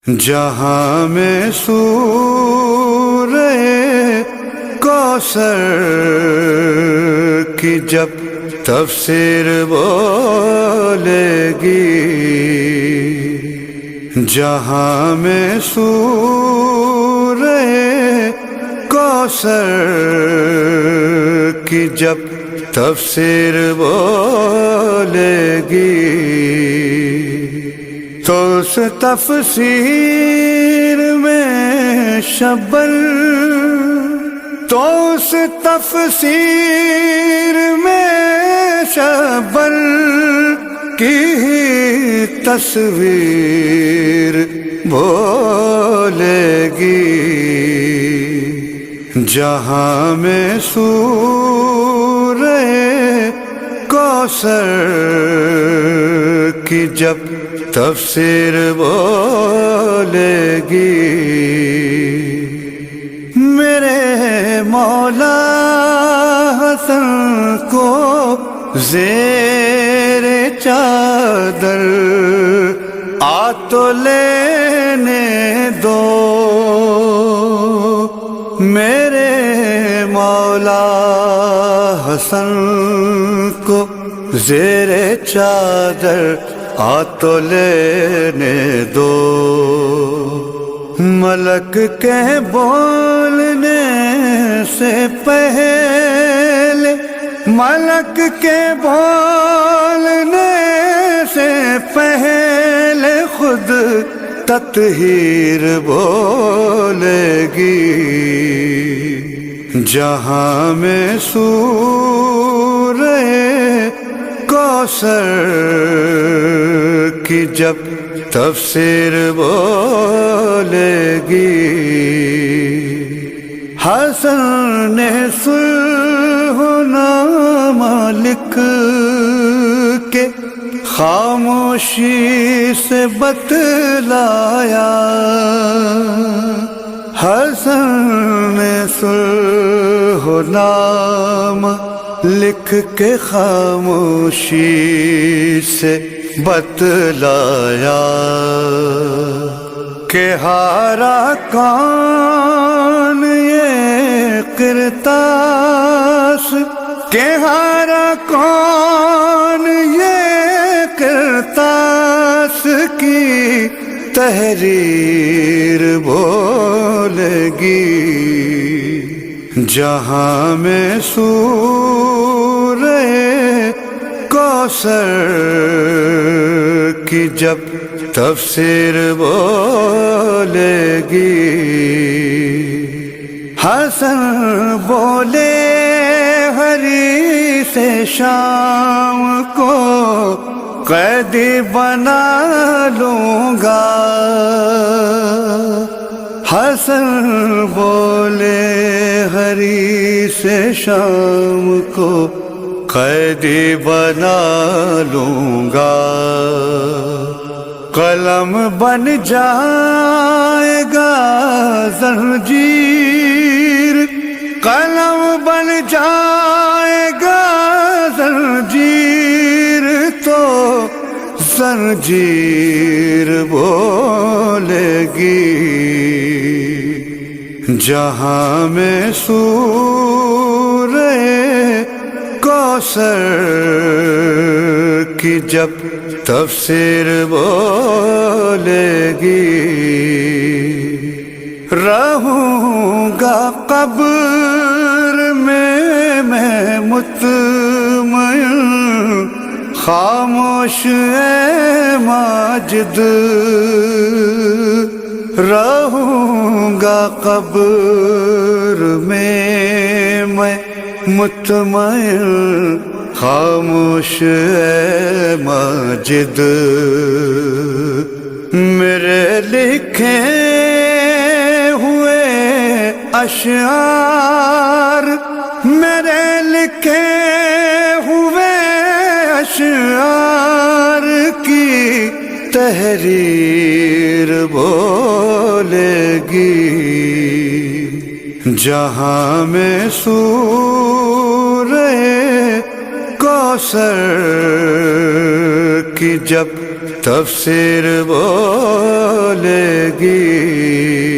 جہاں میں سورہ کوثر کی جب تفسیر بولے گی، جہاں میں سورہ کوثر کی جب تفسیر بولے گی، تو اس تفسیر میں شبر، تو اس تفسیر میں شبر کی تصویر بولے گی، جہاں میں سورہ کوثر کی جب تفسیر بولے گی۔ میرے مولا حسن کو زیر چادر آ تو لینے دو، میرے مولا حسن کو زیر چادر آ تو لینے دو، ملک کے بولنے سے پہلے، ملک کے بولنے سے پہلے خود تطہیر بولے گی، جہاں میں سورہ کوثر کی جب تفسیر بولے گی۔ حسن نے صلح نامہ لکھ کے خاموشی سے بتلایا، حسن نے صلح نامہ لکھ کے خاموشی سے بتلایا کہ ہارا کون یہ کرتاس، کہ ہارا کون یہ کرتاس کی تحریر بولے گی، جہاں میں سورہ کوثر کی جب تفسیر بولے گی۔ حسن بولے حریث شام کو قیدی بنا لوں گا، حسن بولے حریث شام کو قیدی بنا لوں گا، قلم بن جائے گا زنجیر، قلم بن جائے گا زنجیر، تو زنجیر بولے گی، جہاں میں سورہ کوثر کی جب تفسیر بولے گی۔ رہوں گا قبر میں مطمئن، خاموش اے ماجد، رہوں گا قبر میں مطمئن، خاموش اے ماجد، میرے لکھے ہوئے اشعار، میرے لکھے ہوئے اشعار کی تحریر بولے گی، جہاں میں سورہ کوثر کی جب تفسیر بولے گی